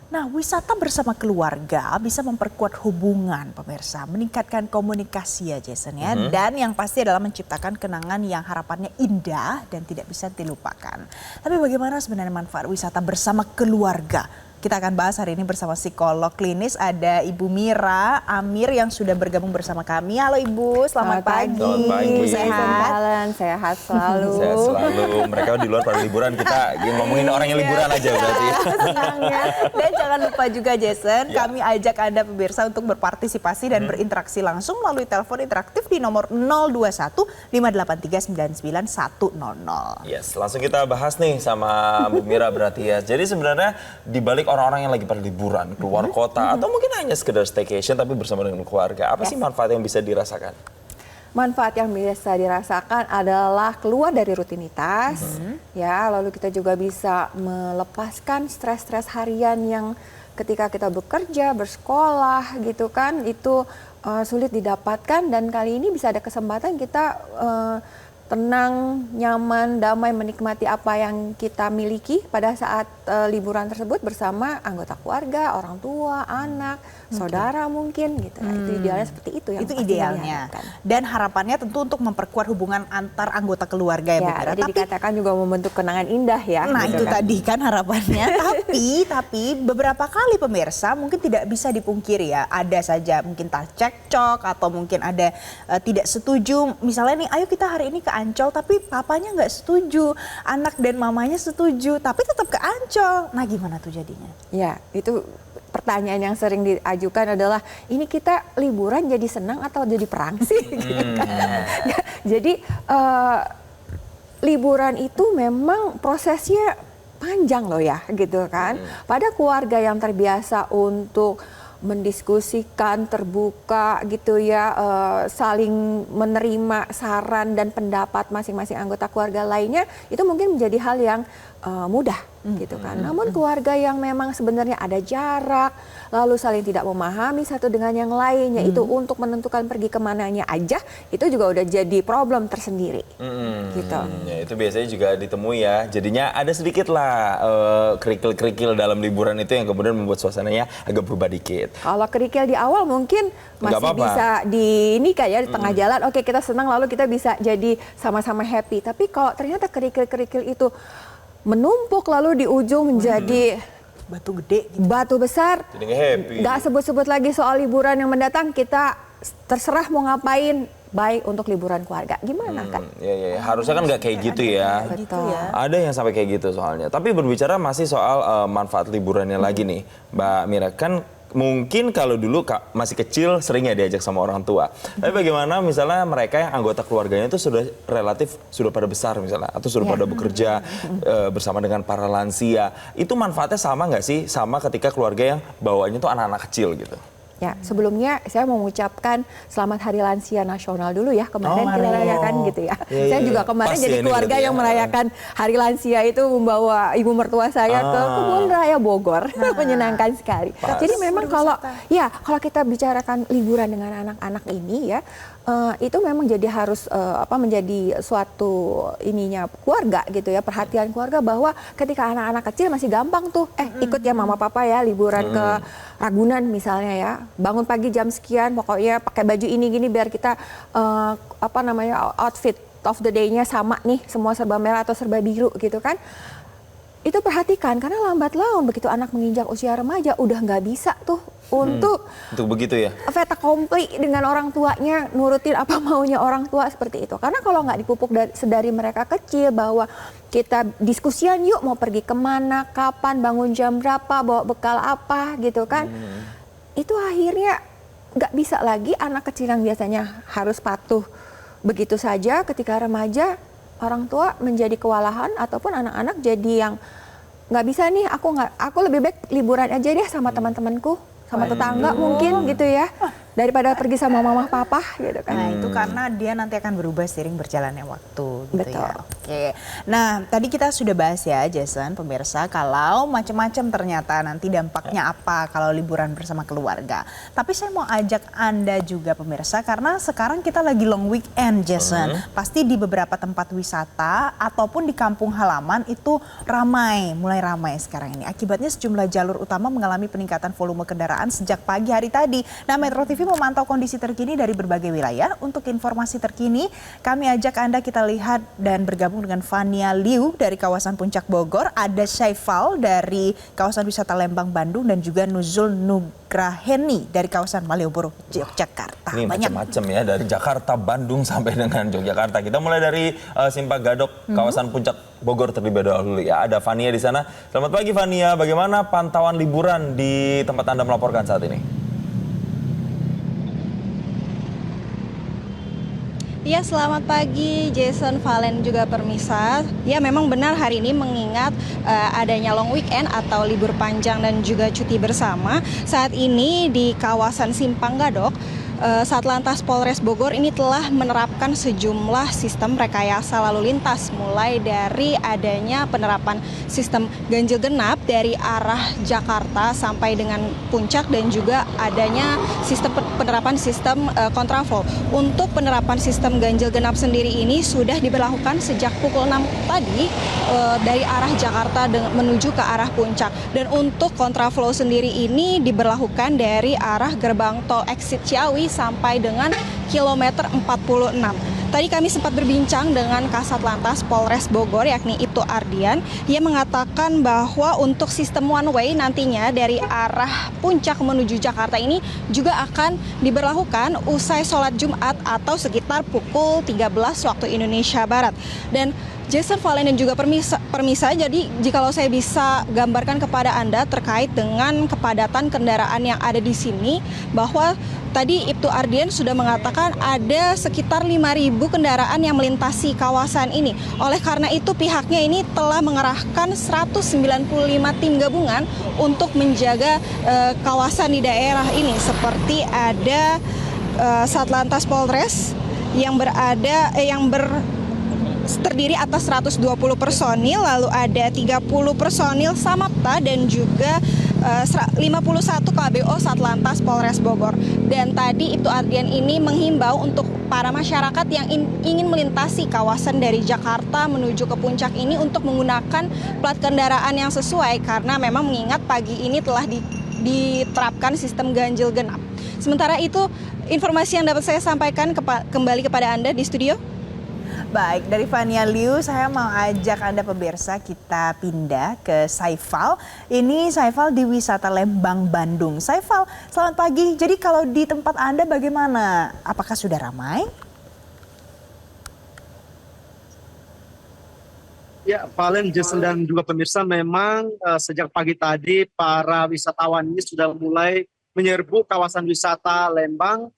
Nah, wisata bersama keluarga bisa memperkuat hubungan pemirsa, meningkatkan komunikasi ya Jason ya, dan yang pasti adalah menciptakan kenangan yang harapannya indah dan tidak bisa dilupakan. Tapi bagaimana sebenarnya manfaat wisata bersama keluarga? Kita akan bahas hari ini bersama psikolog klinis, ada Ibu Mira Amir yang sudah bergabung bersama kami. Halo Ibu, selamat pagi. Selamat pagi. Sehat, sehat selalu. Sehat selalu. Mereka di luar pada liburan, kita ngomongin orang yang liburan aja berarti. Senangnya. Dan jangan lupa juga Jason, kami ajak Anda pemirsa untuk berpartisipasi dan berinteraksi langsung melalui telepon interaktif di nomor 021 583 99 100. Yes, langsung kita bahas nih sama Bu Mira berarti ya. Jadi sebenarnya di balik orang-orang yang lagi pada liburan, keluar kota, atau mungkin hanya sekedar staycation tapi bersama dengan keluarga, apa sih manfaat yang bisa dirasakan? Manfaat yang bisa dirasakan adalah keluar dari rutinitas, ya. Lalu kita juga bisa melepaskan stres-stres harian yang ketika kita bekerja, bersekolah, gitu kan, itu sulit didapatkan. Dan kali ini bisa ada kesempatan kita tenang, nyaman, damai menikmati apa yang kita miliki pada saat liburan tersebut bersama anggota keluarga, orang tua, anak, saudara mungkin gitu. Nah, itu idealnya seperti itu yang itu pasti idealnya. diharapkan. Dan harapannya tentu untuk memperkuat hubungan antar anggota keluarga ya, Bu Mira. Jadi dikatakan juga membentuk kenangan indah ya. Nah gitu itu tadi kan harapannya. tapi beberapa kali pemirsa mungkin tidak bisa dipungkiri ya. Ada saja mungkin tak cekcok atau mungkin ada tidak setuju. Misalnya nih, ayo kita hari ini ke Ancol, tapi papanya nggak setuju, anak dan mamanya setuju, tapi tetap ke Ancol. Nah gimana tuh jadinya? Ya, itu pertanyaan yang sering diajukan adalah, ini kita liburan jadi senang atau jadi perang sih? Gitu kan. Jadi liburan itu memang prosesnya panjang loh ya, gitu kan. Pada keluarga yang terbiasa untuk mendiskusikan, terbuka gitu ya, saling menerima saran dan pendapat masing-masing anggota keluarga lainnya, itu mungkin menjadi hal yang mudah gitu kan. Namun keluarga yang memang sebenarnya ada jarak, lalu saling tidak memahami satu dengan yang lainnya, itu untuk menentukan pergi kemananya aja, itu juga udah jadi problem tersendiri. Gitu. Ya, itu biasanya juga ditemui ya. Jadinya ada sedikit lah kerikil-kerikil dalam liburan itu yang kemudian membuat suasananya agak berubah dikit. Kalau kerikil di awal mungkin masih bisa di ini kayak di tengah jalan, oke kita senang lalu kita bisa jadi sama-sama happy. Tapi kalau ternyata kerikil-kerikil itu menumpuk lalu di ujung menjadi Batu gede gitu. batu besar, Jadi nggak happy. nggak sebut-sebut lagi soal liburan yang mendatang, kita terserah mau ngapain, baik untuk liburan keluarga. Gimana kan? Ya. Harusnya kan nggak kayak gitu ya. Gitu ya. Ada yang sampai kayak gitu soalnya. Tapi berbicara masih soal manfaat liburannya lagi nih, Mbak Mira. Kan mungkin kalau dulu masih kecil sering ya diajak sama orang tua. Tapi bagaimana misalnya mereka yang anggota keluarganya itu sudah pada besar misalnya, atau sudah pada bekerja bersama dengan para lansia. Itu manfaatnya sama nggak sih sama ketika keluarga yang bawanya tuh anak-anak kecil gitu? Ya, sebelumnya saya mau mengucapkan selamat Hari Lansia Nasional dulu ya, kemarin kita rayakan gitu ya. Saya juga kemarin Pas jadi ya ini keluarga berarti yang ya. merayakan Hari Lansia itu, membawa ibu mertua saya ke Kebun Raya Bogor. Menyenangkan sekali. Jadi memang kalau kita bicarakan liburan dengan anak-anak ini ya, itu memang jadi harus menjadi suatu ininya keluarga gitu ya, perhatian keluarga, bahwa ketika anak-anak kecil masih gampang tuh ikut ya mama papa ya liburan ke Ragunan misalnya ya, bangun pagi jam sekian pokoknya pakai baju ini gini biar kita outfit of the day-nya sama nih, semua serba merah atau serba biru gitu kan. Itu perhatikan, karena lambat laun begitu anak menginjak usia remaja udah nggak bisa tuh untuk begitu ya. fait accompli dengan orang tuanya, nurutin apa maunya orang tua seperti itu. Karena kalau nggak dipupuk sedari mereka kecil bahwa kita diskusian yuk mau pergi kemana, kapan, bangun jam berapa, bawa bekal apa gitu kan. Itu akhirnya nggak bisa lagi anak kecil yang biasanya harus patuh begitu saja, ketika remaja orang tua menjadi kewalahan, ataupun anak-anak jadi yang nggak bisa nih, aku lebih baik liburan aja deh sama teman-temanku, sama tetangga mungkin gitu ya. daripada pergi sama mama papa gitu kan. Nah, itu karena dia nanti akan berubah seiring berjalannya waktu gitu Betul. ya. Oke. Nah, tadi kita sudah bahas ya Jason, pemirsa, kalau macam-macam ternyata nanti dampaknya apa kalau liburan bersama keluarga. Tapi saya mau ajak Anda juga pemirsa karena sekarang kita lagi long weekend Jason. Pasti di beberapa tempat wisata ataupun di kampung halaman itu mulai ramai sekarang ini. Akibatnya sejumlah jalur utama mengalami peningkatan volume kendaraan sejak pagi hari tadi. Nah, Metro TV memantau kondisi terkini dari berbagai wilayah. Untuk informasi terkini, kami ajak Anda kita lihat dan bergabung dengan Fania Liu dari kawasan Puncak Bogor, ada Syaifal dari kawasan wisata Lembang Bandung, dan juga Nuzul Nugraheni dari kawasan Malioboro Yogyakarta. Ini macam-macam ya, dari Jakarta, Bandung sampai dengan Yogyakarta. Kita mulai dari Simpang Gadok, kawasan Puncak Bogor terlebih dahulu ya. Ada Fania di sana. Selamat pagi Fania, bagaimana pantauan liburan di tempat Anda melaporkan saat ini? Ya, selamat pagi Jason, Valen juga permisa. Ya, memang benar hari ini mengingat adanya long weekend atau libur panjang dan juga cuti bersama. Saat ini di kawasan Simpang Gadok, Satlantas Polres Bogor ini telah menerapkan sejumlah sistem rekayasa lalu lintas, mulai dari adanya penerapan sistem ganjil genap dari arah Jakarta sampai dengan Puncak, dan juga adanya penerapan sistem kontraflow. Untuk penerapan sistem ganjil genap sendiri ini sudah diberlakukan sejak pukul 6 tadi dari arah Jakarta menuju ke arah Puncak. Dan untuk kontraflow sendiri ini diberlakukan dari arah gerbang tol exit Ciawi sampai dengan kilometer 46. Tadi kami sempat berbincang dengan Kasat Lantas Polres Bogor yakni Ibtu Ardian. Ia mengatakan bahwa untuk sistem one way nantinya dari arah Puncak menuju Jakarta ini juga akan diberlakukan usai sholat Jumat atau sekitar pukul 13 waktu Indonesia Barat. Dan Jason, Valen, dan juga permisa, jadi jikalau saya bisa gambarkan kepada Anda terkait dengan kepadatan kendaraan yang ada di sini, bahwa tadi Ibtu Ardian sudah mengatakan ada sekitar 5.000 kendaraan yang melintasi kawasan ini. Oleh karena itu pihaknya ini telah mengerahkan 195 tim gabungan untuk menjaga kawasan di daerah ini, seperti ada Satlantas Polres yang terdiri atas 120 personil, lalu ada 30 personil Samapta dan juga 51 KBO Satlantas Polres Bogor. Dan tadi Ibtu Ardian ini menghimbau untuk para masyarakat yang ingin melintasi kawasan dari Jakarta menuju ke Puncak ini untuk menggunakan plat kendaraan yang sesuai, karena memang mengingat pagi ini telah diterapkan sistem ganjil genap. Sementara itu, informasi yang dapat saya sampaikan kembali kepada Anda di studio. Baik, dari Fania Liu saya mau ajak Anda pemirsa kita pindah ke Saifal. Ini Saifal di wisata Lembang Bandung. Saifal, selamat pagi. Jadi kalau di tempat Anda bagaimana? Apakah sudah ramai? Ya, Valen, Jason, dan juga pemirsa, memang sejak pagi tadi para wisatawan ini sudah mulai menyerbu kawasan wisata Lembang.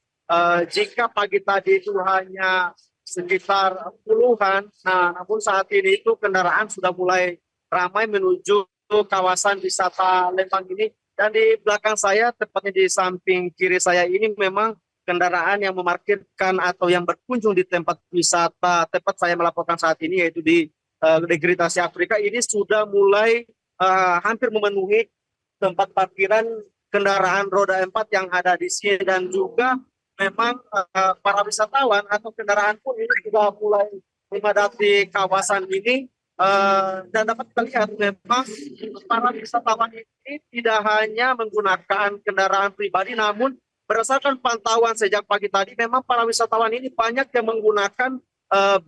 Jika pagi tadi itu hanya sekitar puluhan, namun saat ini itu kendaraan sudah mulai ramai menuju kawasan wisata Lembang ini. Dan di belakang saya, tepatnya di samping kiri saya ini, memang kendaraan yang memarkirkan atau yang berkunjung di tempat wisata tempat saya melaporkan saat ini, yaitu di Gritasi Afrika, ini sudah mulai hampir memenuhi tempat parkiran kendaraan roda 4 yang ada di sini. Dan juga memang para wisatawan atau kendaraan pun ini sudah mulai memadati kawasan ini, dan dapat kita lihat memang para wisatawan ini tidak hanya menggunakan kendaraan pribadi, namun berdasarkan pantauan sejak pagi tadi memang para wisatawan ini banyak yang menggunakan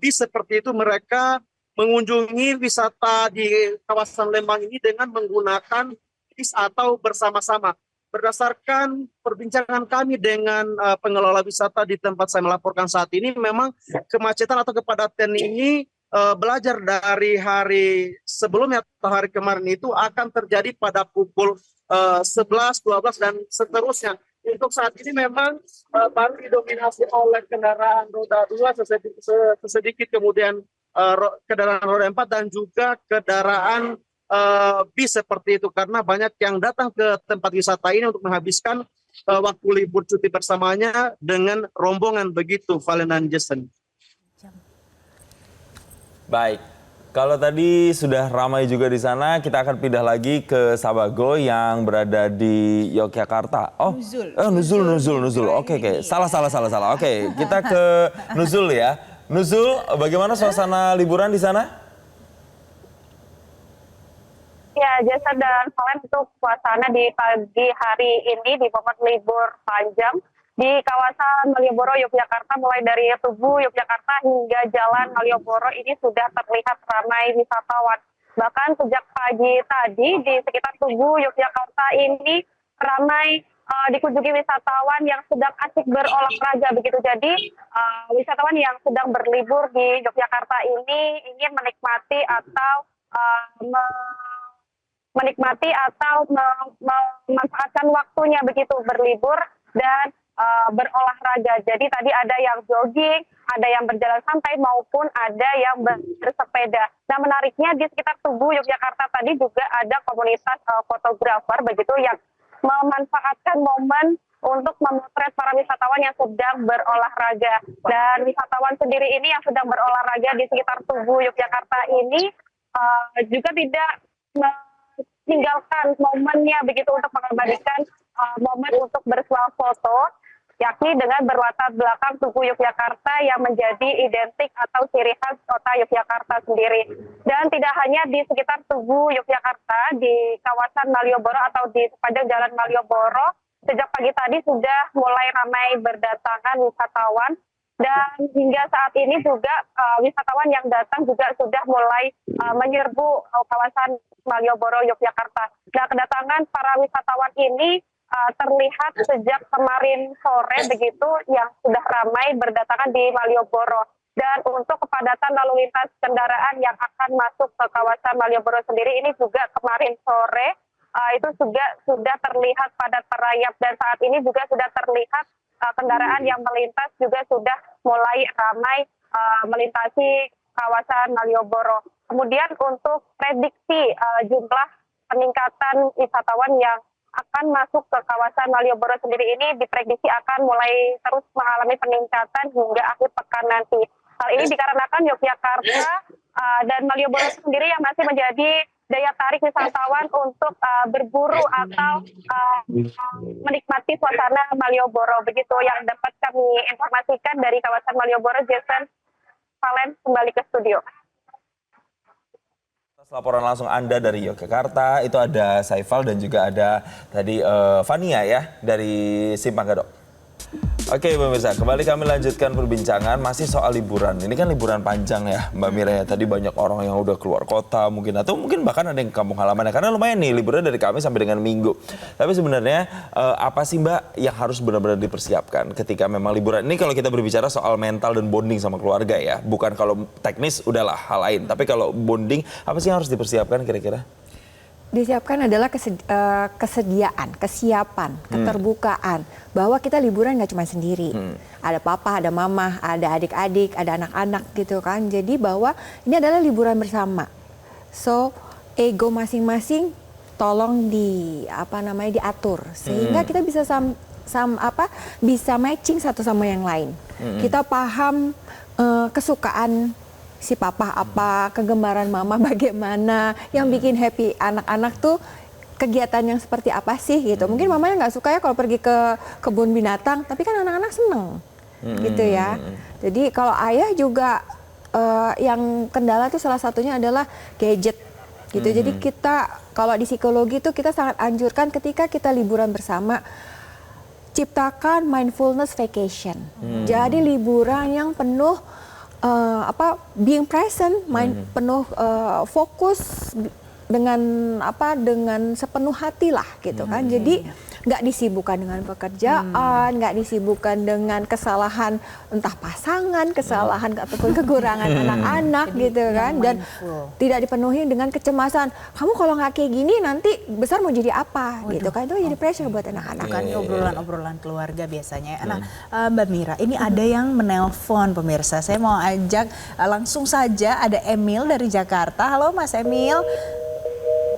bis seperti itu. Mereka mengunjungi wisata di kawasan Lembang ini dengan menggunakan bis atau bersama-sama. Berdasarkan perbincangan kami dengan pengelola wisata di tempat saya melaporkan saat ini, memang kemacetan atau kepadatan ini belajar dari hari sebelumnya atau hari kemarin itu akan terjadi pada pukul 11, 12 dan seterusnya. Untuk saat ini memang baru didominasi oleh kendaraan roda 2, sesedikit kemudian kendaraan roda 4 dan juga kendaraan bis seperti itu, karena banyak yang datang ke tempat wisata ini untuk menghabiskan waktu libur cuti bersamanya dengan rombongan begitu, Valen dan Jason. Baik, kalau tadi sudah ramai juga di sana, kita akan pindah lagi ke Sabago yang berada di Yogyakarta. Oh, Nuzul. Oke. Salah. Oke, kita ke Nuzul ya. Nuzul, bagaimana suasana liburan di sana? Ya, Jason dan Valen, untuk suasana di pagi hari ini di momen libur panjang di kawasan Malioboro, Yogyakarta, mulai dari Tugu, Yogyakarta hingga Jalan Malioboro ini sudah terlihat ramai wisatawan. Bahkan sejak pagi tadi di sekitar Tugu, Yogyakarta ini ramai dikunjungi wisatawan yang sedang asik berolahraga begitu. Jadi wisatawan yang sedang berlibur di Yogyakarta ini ingin menikmati atau memanfaatkan waktunya begitu berlibur dan berolahraga. Jadi tadi ada yang jogging, ada yang berjalan santai maupun ada yang bersepeda. Nah, menariknya di sekitar Tugu Yogyakarta tadi juga ada komunitas fotografer begitu yang memanfaatkan momen untuk memotret para wisatawan yang sedang berolahraga. Dan wisatawan sendiri ini yang sedang berolahraga di sekitar Tugu Yogyakarta ini juga tidak meninggalkan momennya begitu untuk mengabadikan momen untuk bersuah foto, yakni dengan berlatar belakang Tugu Yogyakarta yang menjadi identik atau ciri khas kota Yogyakarta sendiri. Dan tidak hanya di sekitar Tugu Yogyakarta, di kawasan Malioboro atau di sepanjang Jalan Malioboro, sejak pagi tadi sudah mulai ramai berdatangan wisatawan. Dan hingga saat ini juga wisatawan yang datang juga sudah mulai menyerbu kawasan Malioboro, Yogyakarta. Nah, kedatangan para wisatawan ini terlihat sejak kemarin sore begitu yang sudah ramai berdatangan di Malioboro. Dan untuk kepadatan lalu lintas kendaraan yang akan masuk ke kawasan Malioboro sendiri ini juga kemarin sore itu juga sudah terlihat padat merayap, dan saat ini juga sudah terlihat kendaraan yang melintas juga sudah mulai ramai melintasi kawasan Malioboro. Kemudian untuk prediksi jumlah peningkatan wisatawan yang akan masuk ke kawasan Malioboro sendiri ini diprediksi akan mulai terus mengalami peningkatan hingga akhir pekan nanti. Hal ini dikarenakan Yogyakarta dan Malioboro sendiri yang masih menjadi daya tarik wisatawan untuk berburu atau menikmati suasana Malioboro. Begitu yang dapat kami informasikan dari kawasan Malioboro. Jason, Valen, kembali ke studio. Laporan langsung Anda dari Yogyakarta, itu ada Saifal dan juga ada tadi Fania ya dari Simpang Gadok. Oke pemirsa, kembali kami lanjutkan perbincangan masih soal liburan. Ini kan liburan panjang ya Mbak Mira ya. Tadi banyak orang yang udah keluar kota mungkin, atau mungkin bahkan ada yang kampung halamannya. Karena lumayan nih liburan dari Kamis sampai dengan Minggu. Tapi sebenarnya apa sih Mbak yang harus benar-benar dipersiapkan ketika memang liburan? Ini kalau kita berbicara soal mental dan bonding sama keluarga ya. Bukan kalau teknis udahlah hal lain. Tapi kalau bonding, apa sih yang harus dipersiapkan kira-kira? Disiapkan adalah kesediaan, kesiapan, keterbukaan. Bahwa kita liburan nggak cuma sendiri. Ada papa, ada mama, ada adik-adik, ada anak-anak gitu kan. Jadi bahwa ini adalah liburan bersama. So, ego masing-masing tolong diatur. Sehingga kita bisa bisa matching satu sama yang lain. Kita paham kesukaan si papa apa, kegemaran mama bagaimana, yang bikin happy anak-anak tuh kegiatan yang seperti apa sih gitu. Mungkin mamanya nggak suka ya kalau pergi ke kebun binatang, tapi kan anak-anak seneng gitu ya. Jadi kalau ayah juga yang kendala tuh salah satunya adalah gadget gitu. Jadi kita kalau di psikologi tuh kita sangat anjurkan ketika kita liburan bersama, ciptakan mindfulness vacation. Jadi liburan yang penuh being present, penuh fokus dengan sepenuh hati lah gitu kan. Jadi nggak disibukkan dengan pekerjaan, nggak disibukkan dengan kesalahan entah pasangan, kesalahan ataupun kekurangan anak-anak gitu kan, dan tidak dipenuhi dengan kecemasan. Kamu kalau nggak kayak gini nanti besar mau jadi apa gitu kan, itu jadi pressure buat anak-anak. Kan obrolan keluarga biasanya. Nah, Mbak Mira, ini ada yang menelpon pemirsa. Saya mau ajak langsung saja, ada Emil dari Jakarta. Halo Mas Emil.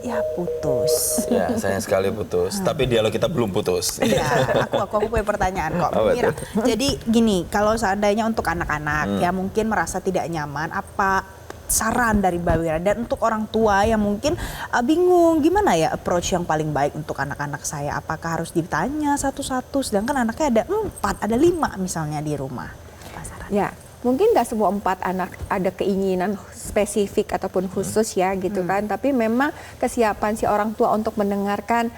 Ya putus. Ya, sayang sekali putus. Tapi dialog kita belum putus. Iya, aku punya pertanyaan kok. Apa Mira. tuh? Jadi gini, kalau seandainya untuk anak-anak yang mungkin merasa tidak nyaman, apa saran dari Mbak Mira? Dan untuk orang tua yang mungkin bingung gimana ya approach yang paling baik untuk anak-anak saya? Apakah harus ditanya satu-satu? Sedangkan anaknya ada 4, ada 5 misalnya di rumah. Apa saran? Ya, mungkin nggak semua 4 anak ada keinginan spesifik ataupun khusus ya gitu kan. Tapi memang kesiapan si orang tua untuk mendengarkan,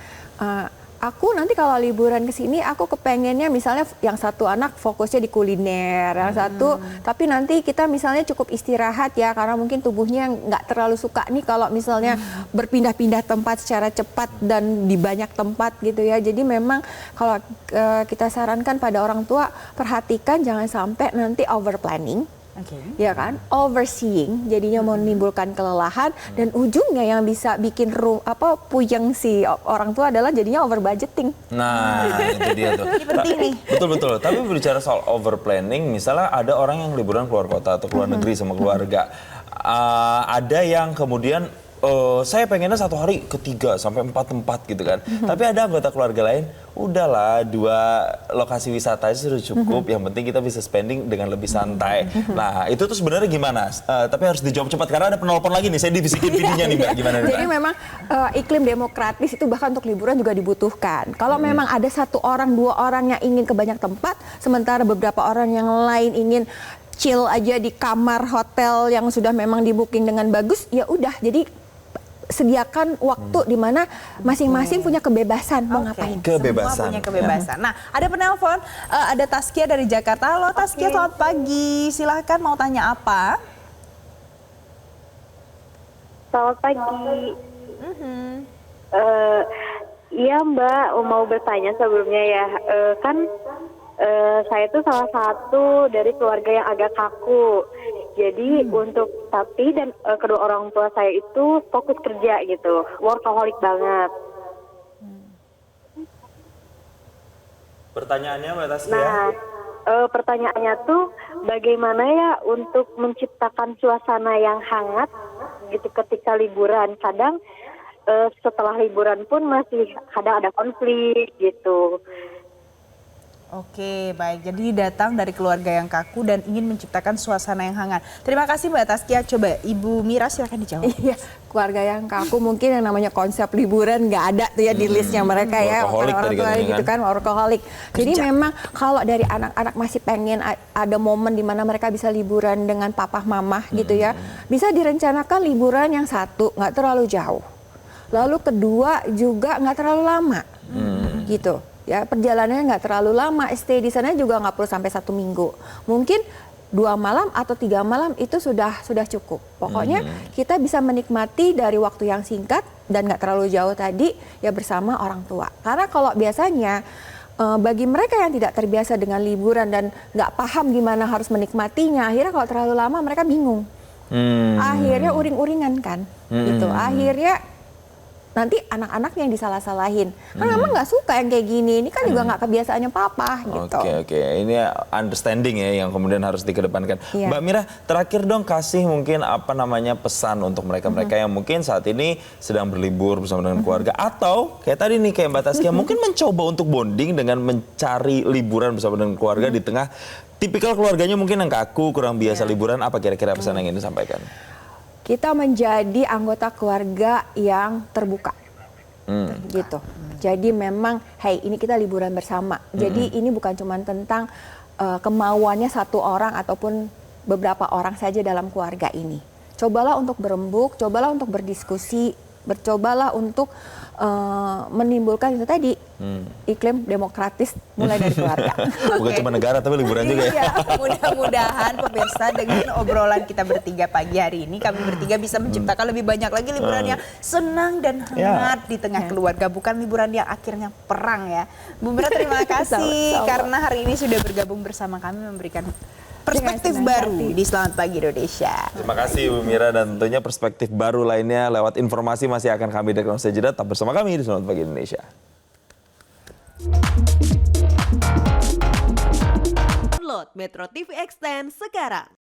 aku nanti kalau liburan ke sini aku kepengennya misalnya yang satu anak fokusnya di kuliner, yang satu tapi nanti kita misalnya cukup istirahat ya karena mungkin tubuhnya nggak terlalu suka nih kalau misalnya berpindah-pindah tempat secara cepat dan di banyak tempat gitu ya. Jadi memang kalau kita sarankan pada orang tua, perhatikan jangan sampai nanti over planning. Oke. Ya kan, overseeing jadinya menimbulkan kelelahan dan ujungnya yang bisa bikin puyeng si orang tua adalah jadinya over budgeting. Nah, itu dia tuh. Ini penting nih. Betul. Tapi berbicara soal over planning, misalnya ada orang yang liburan keluar kota atau keluar negeri sama keluarga. Ada yang kemudian saya pengennya 1 hari ke 3 sampai 4 tempat gitu kan. Tapi ada anggota keluarga lain, udahlah 2 lokasi wisata aja sudah cukup. Yang penting kita bisa spending dengan lebih santai. Nah itu tuh sebenarnya gimana? Tapi harus dijawab cepat karena ada penelpon lagi nih. Saya divisikin videonya nih Mbak. Gimana nih Mbak? Jadi memang iklim demokratis itu bahkan untuk liburan juga dibutuhkan. Kalau memang ada 1 orang, 2 orang yang ingin ke banyak tempat, sementara beberapa orang yang lain ingin chill aja di kamar hotel yang sudah memang di booking dengan bagus, ya udah. Jadi sediakan waktu di mana masing-masing punya kebebasan mau ngapain. Kebebasan. Semua punya kebebasan. Nah, ada penelpon, ada Taskia dari Jakarta. Halo Taskia, selamat pagi. Silahkan mau tanya apa? Selamat pagi. Iya Mbak, mau bertanya sebelumnya ya. Saya tuh salah satu dari keluarga yang agak kaku. Jadi kedua orang tua saya itu fokus kerja gitu, workaholic banget. Pertanyaannya Mbak Taskia? Nah, pertanyaannya tuh bagaimana ya untuk menciptakan suasana yang hangat gitu ketika liburan. Kadang setelah liburan pun masih kadang ada konflik gitu. Oke, baik. Jadi datang dari keluarga yang kaku dan ingin menciptakan suasana yang hangat. Terima kasih Mbak Taskia. Coba Ibu Mira silakan dijawab. Iya, keluarga yang kaku mungkin yang namanya konsep liburan nggak ada tuh ya di listnya mereka ya, Workaholic orang tadi tua katanya gitu kan. kan, workaholic. Jadi memang kalau dari anak-anak masih pengen ada momen di mana mereka bisa liburan dengan papa mama gitu ya, bisa direncanakan liburan yang satu nggak terlalu jauh, lalu kedua juga nggak terlalu lama, gitu. Ya, perjalanannya nggak terlalu lama, stay di sana juga nggak perlu sampai 1 minggu. Mungkin 2 malam atau 3 malam itu sudah cukup. Pokoknya kita bisa menikmati dari waktu yang singkat dan nggak terlalu jauh tadi ya bersama orang tua. Karena kalau biasanya bagi mereka yang tidak terbiasa dengan liburan dan nggak paham gimana harus menikmatinya, akhirnya kalau terlalu lama mereka bingung. Akhirnya uring-uringan kan, gitu. Akhirnya nanti anak-anak yang disalah-salahin. Karena mama nggak suka yang kayak gini. Ini kan juga nggak kebiasaannya papa gitu. Oke. Ini understanding ya yang kemudian harus dikedepankan. Iya. Mbak Mira, terakhir dong kasih mungkin pesan untuk mereka-mereka yang mungkin saat ini sedang berlibur bersama dengan keluarga atau kayak tadi nih kayak Mbak Taskia mungkin mencoba untuk bonding dengan mencari liburan bersama dengan keluarga di tengah tipikal keluarganya mungkin yang kaku, kurang biasa liburan. Apa kira-kira pesan yang ingin disampaikan? Kita menjadi anggota keluarga yang terbuka. Gitu. Jadi memang, hey ini kita liburan bersama. Jadi ini bukan cuma tentang kemauannya 1 orang ataupun beberapa orang saja dalam keluarga ini. Cobalah untuk berembuk, cobalah untuk berdiskusi, cobalah untuk menimbulkan itu tadi iklim demokratis mulai dari keluarga. Bukan cuma negara tapi liburan juga ya. Iya, mudah-mudahan pemirsa dengan obrolan kita bertiga pagi hari ini kami bertiga bisa menciptakan lebih banyak lagi liburan yang senang dan hangat di tengah keluarga, bukan liburan yang akhirnya perang ya. Bu Mira terima kasih karena hari ini sudah bergabung bersama kami memberikan perspektif baru di Selamat Pagi Indonesia. Terima kasih Bu Mira dan tentunya perspektif baru lainnya lewat informasi masih akan kami berikan usai jeda. Tetap bersama kami di Selamat Pagi Indonesia. Download Metro TV Extend sekarang.